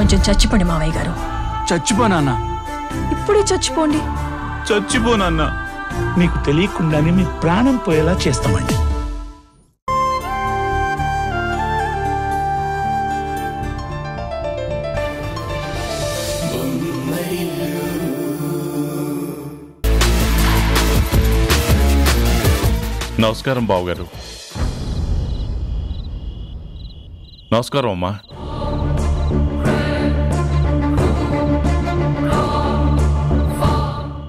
కొంచెం చచ్చిపోండి మావయ్య గారు. చచ్చిపోనా? ఇప్పుడే చచ్చిపోండి. చచ్చిపోనన్నా. మీకు తెలియకుండానే మీ ప్రాణం పోయేలా చేస్తామండి. నమస్కారం బావగారు. నమస్కారం అమ్మా.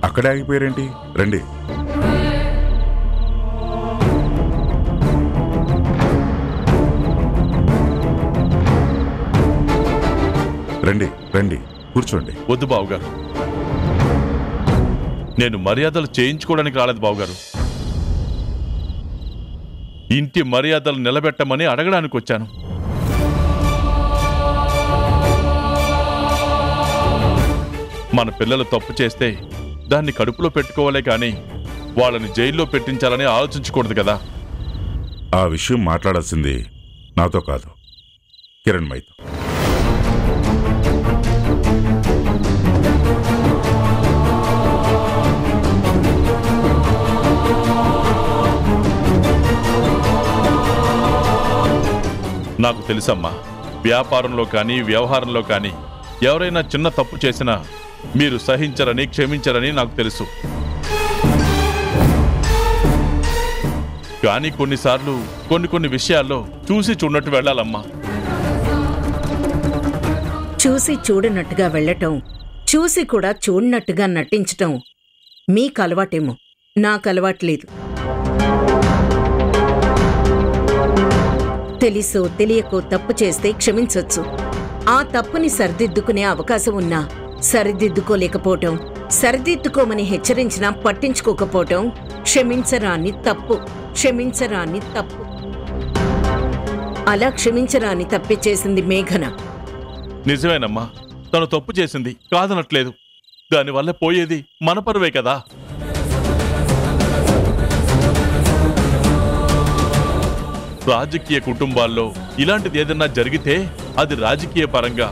అక్కడే ఆగిపోయారేంటి? రండి. రండి రండి, కూర్చోండి. వద్దు బావగారు, నేను మర్యాదలు చేయించుకోవడానికి రాలేదు బావగారు. ఇంటి మర్యాదలు నిలబెట్టమని అడగడానికి వచ్చాను. మన పిల్లలు తప్పు చేస్తే దాన్ని కడుపులో పెట్టుకోవాలే కానీ వాళ్ళని జైల్లో పెట్టించాలని ఆలోచించకూడదు కదా. ఆ విషయం మాట్లాడాల్సింది నాతో కాదు, కిరణ్మయితో. నాకు తెలుసమ్మా, వ్యాపారంలో కానీ వ్యవహారంలో కానీ ఎవరైనా చిన్న తప్పు చేసినా మీరు సహించరని క్షమించరని నాకు తెలుసు. కానీ కొన్నిసార్లు కొన్ని విషయాల్లో చూసి చూడనట్టు వెళ్ళాలమ్మా. చూసి చూడనట్టుగా వెళ్ళటం, చూసి కూడా చూడనట్టుగా నటించటం మీకు అలవాటేమో, నాకు అలవాట్లేదు. తెలిసో తెలియకో తప్పు చేస్తే క్షమించొచ్చు. ఆ తప్పుని సరిదిద్దుకునే అవకాశం ఉన్నా సరిదిద్దుకోలేకపోవటం, సరిదిద్దుకోమని హెచ్చరించినా పట్టించుకోకపోవటం క్షమించరాని తప్పు. క్షమించరాని తప్పు. అలా క్షమించరాని తప్పి చేసింది మేఘన. నిజమేనమ్మా, తను తప్పు చేసింది కాదనట్లేదు. దానివల్ల పోయేది మన పరువే కదా. రాజకీయ కుటుంబాల్లో ఇలాంటిది ఏదన్నా జరిగితే అది రాజకీయ పరంగా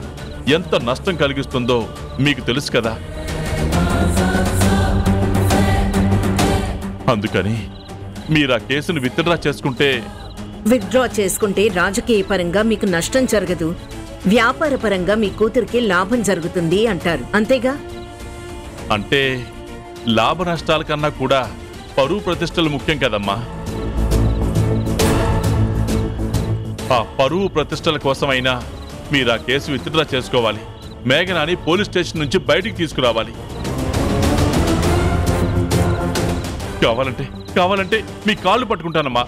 ఎంత నష్టం కలిగిస్తుందో మీకు తెలుసు కదా. అందుకని మీరు ఆ కేసును విత్డ్రా చేసుకుంటే రాజకీయ పరంగా మీకు నష్టం జరగదు, వ్యాపార పరంగా మీ కూతురికి లాభం జరుగుతుంది అంటారు, అంతేగా? అంటే లాభ నష్టాల కన్నా కూడా పరువు ప్రతిష్టలు ముఖ్యం కదమ్మా. ఆ పరువు ప్రతిష్టల కోసమైనా మీరు ఆ కేసు విత్డ్రా చేసుకోవాలి. మేఘనాని పోలీస్ స్టేషన్ నుంచి బయటికి తీసుకురావాలి. కావాలంటే మీ కాళ్ళు పట్టుకుంటానమ్మా.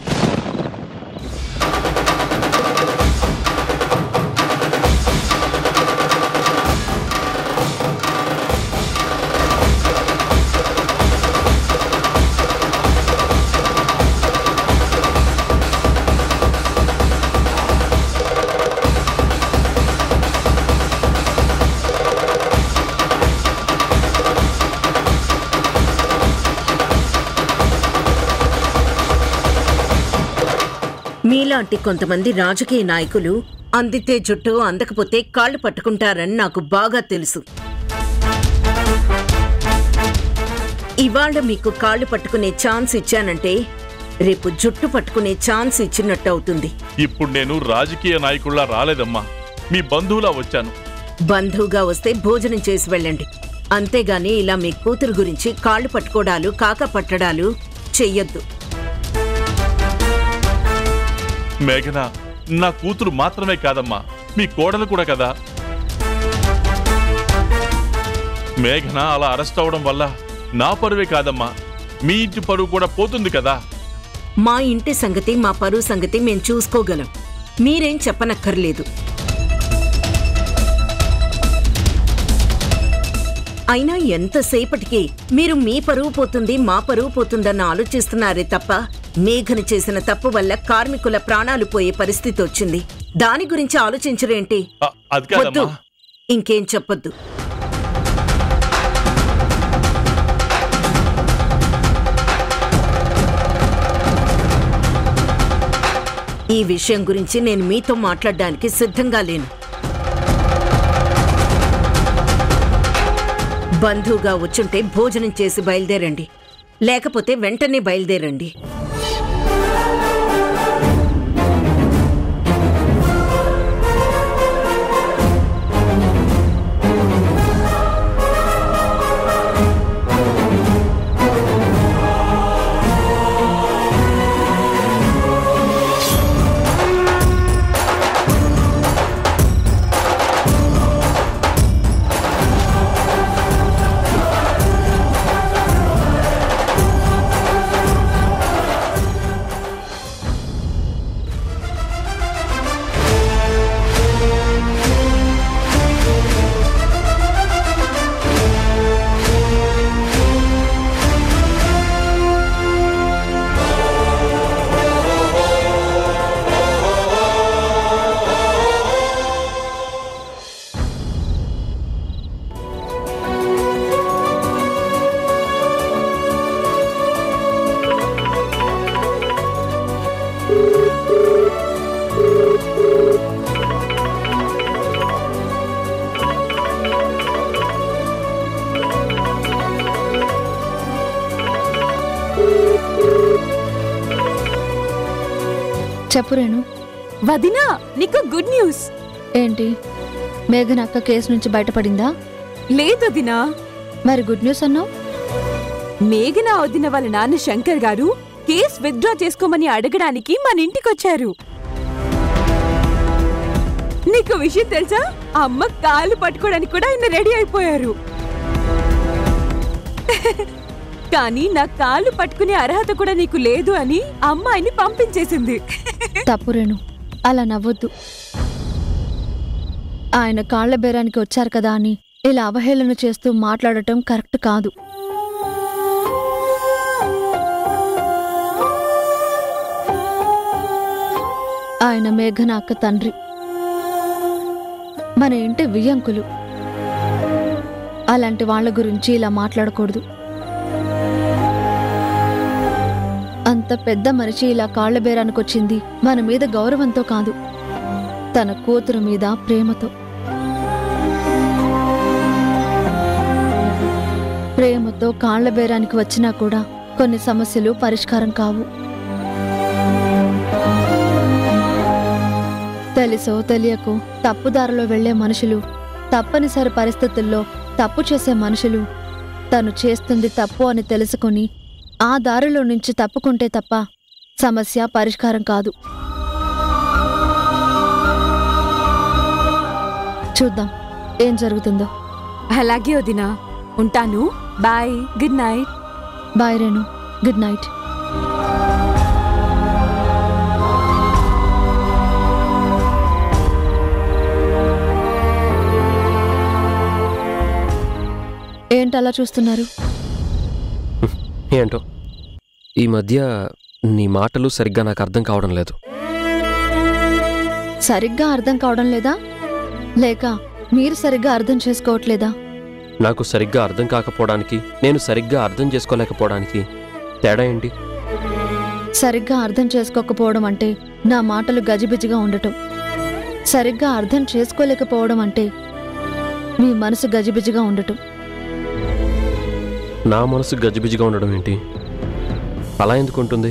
మీలాంటి కొంతమంది రాజకీయ నాయకులు అందితే జుట్టు, అందకపోతే కాళ్ళు పట్టుకుంటారని నాకు బాగా తెలుసు. ఇవాళ మీకు కాళ్ళు పట్టుకునే ఛాన్స్ ఇచ్చానంటే రేపు జుట్టు పట్టుకునే ఛాన్స్ ఇచ్చినట్టు అవుతుంది. ఇప్పుడు నేను రాజకీయ నాయకుల్లా రాలేదమ్మా, మీ బంధువులా వచ్చాను. బంధువుగా వస్తే భోజనం చేసి వెళ్ళండి, అంతేగాని ఇలా మీ కూతురు గురించి కాళ్ళు పట్టుకోవడాలు, కాక పట్టడాలు చెయ్యొద్దు. మేఘన నా కూతురు మాత్రమే కాదమ్మా, మీ కోడలు కూడా కదా. మేఘన అలా అరెస్ట్ అవడం వల్ల నా పరువే కాదమ్మా, మీ ఇంటి పరువు కూడా పోతుంది కదా. మా ఇంటి సంగతి, మా పరువు సంగతి మేం చూసుకోగలం, మీరేం చెప్పనక్కర్లేదు. అయినా ఎంతసేపటికి మీరు మీ పరువు పోతుంది, మా పరువు పోతుందన్న ఆలోచిస్తున్నారే తప్ప మేఘన చేసిన తప్పు వల్ల కార్మికుల ప్రాణాలు పోయే పరిస్థితి వచ్చింది. దాని గురించి ఆలోచించరేంటి? వద్దు, ఇంకేం చెప్పొద్దు. ఈ విషయం గురించి నేను మీతో మాట్లాడడానికి సిద్ధంగా లేను. బంధువుగా వచ్చుంటే భోజనం చేసి బయలుదేరండి, లేకపోతే వెంటనే బయలుదేరండి. చెప్పు రేణు. వదినా, నీకు గుడ్ న్యూస్. ఏంటి, మేఘన అక్క కేసు నుంచి బయటపడిందా? లేదు వదినా. మరి గుడ్ న్యూస్ అన్నావు? మేఘన వదిన వాళ్ళ నాన్న శంకర్ గారు కేస్ విత్డ్రా చేసుకోమని అడగడానికి మన ఇంటికొచ్చారు. నీకు విషయం తెలుసా? అమ్మ కాలు పట్టుకోవడానికి కూడా ఆయన రెడీ అయిపోయారు. కానీ నా కాలు పట్టుకునే అర్హత కూడా నీకు లేదు అని అమ్మాయిని పంపించేసింది. తప్పు రేణు, అలా నవ్వొద్దు. ఆయన కాళ్ల బేరానికి వచ్చారు కదా అని ఇలా అవహేళన చేస్తూ మాట్లాడటం కరెక్ట్ కాదు. ఆయన మేఘన అక్క తండ్రి, మన ఇంటి వియ్యంకులు. అలాంటి వాళ్ళ గురించి ఇలా మాట్లాడకూడదు. అంత పెద్ద మనిషి ఇలా కాళ్ల బేరానికొచ్చింది మన మీద గౌరవంతో కాదు, తన కూతురు మీద ప్రేమతో. ప్రేమతో కాళ్ల బేరానికి వచ్చినా కూడా కొన్ని సమస్యలు పరిష్కారం కావు. తెలుసో తెలియకో తప్పుదారిలో వెళ్లే మనుషులు, తప్పనిసరి పరిస్థితుల్లో తప్పు చేసే మనుషులు తను చేస్తుంది తప్పు అని తెలుసుకుని ఆ దారిలో నుంచి తప్పుకుంటే తప్ప సమస్య పరిష్కారం కాదు. చూద్దాం ఏం జరుగుతుందో. అలాగే వదినా, ఉంటాను. Bye, good night. Bye Renu, good night. ఏంటలా చూస్తున్నారు? ఏంటో ఈ మధ్య నీ మాటలు సరిగ్గా నాకు అర్థం కావడం లేదు. సరిగ్గా అర్థం కావడం లేదా, లేక మీరు సరిగ్గా అర్థం చేసుకోవట్లేదా? నాకు సరిగ్గా అర్థం కాకపోవడానికి, నేను సరిగ్గా అర్థం చేసుకోలేకపోవడానికి తేడా ఏంటి? సరిగ్గా అర్థం చేసుకోకపోవడం అంటే నా మాటలు గజిబిజిగా ఉండటం. సరిగ్గా అర్థం చేసుకోలేకపోవడం అంటే మీ మనసు గజిబిజిగా ఉండటం. నా మనసు గజిబిజిగా ఉండడం ఏంటి? అలా ఎందుకు ఉంటుంది?